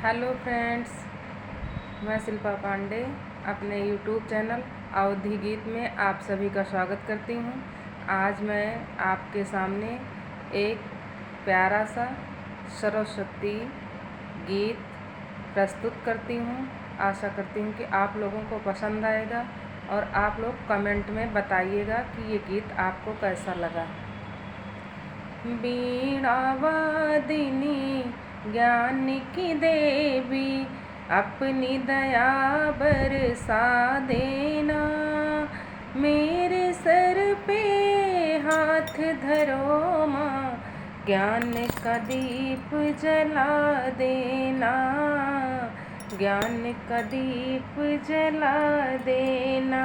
Hello friends, मैं शिल्पा पांडे अपने YouTube channel अवधि गीत में आप सभी का स्वागत करती हूँ। आज मैं आपके सामने एक प्यारा सा सरस्वती गीत प्रस्तुत करती हूँ। आशा करती हूँ कि आप लोगों को पसंद आएगा और आप लोग कमेंट में बताइएगा कि ये गीत आपको कैसा लगा। वीणा वादिनी ज्ञान की देवी, अपनी दया बरसा देना। मेरे सर पे हाथ धरो माँ, ज्ञान का दीप जला देना। ज्ञान का दीप जला देना।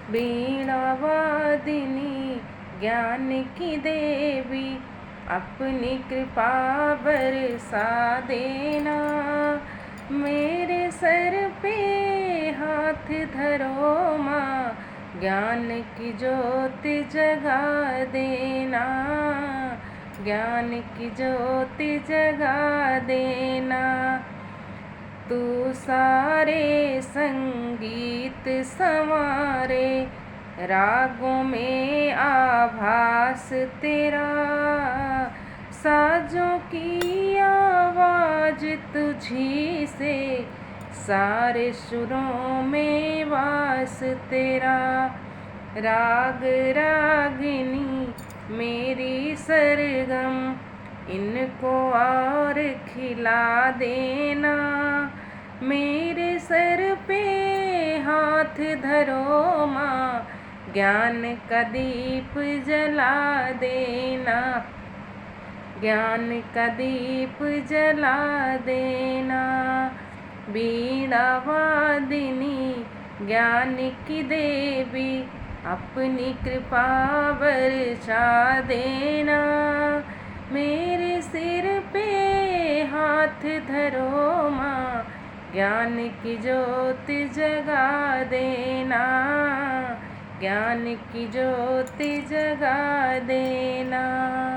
वीणा वादिनी ज्ञान की देवी, अपनी कृपा बरसा देना। मेरे सर पे हाथ धरो माँ, ज्ञान की ज्योति जगा देना। ज्ञान की ज्योति जगा देना। तू सारे संगीत संवारे, रागों में आभास तेरा। साजों की आवाज तुझी से, सारे सुरों में वास तेरा। राग रागिनी मेरी सरगम, इनको और खिला देना। मेरे सर पे हाथ धरो माँ, ज्ञान का दीप जला देना। ज्ञान का दीप जला देना। वीणा वादिनी ज्ञान की देवी, अपनी कृपा बरसा देना। मेरे सिर पे हाथ धरो माँ, ज्ञान की ज्योति जगा देना। ज्ञान की ज्योति जगा देना।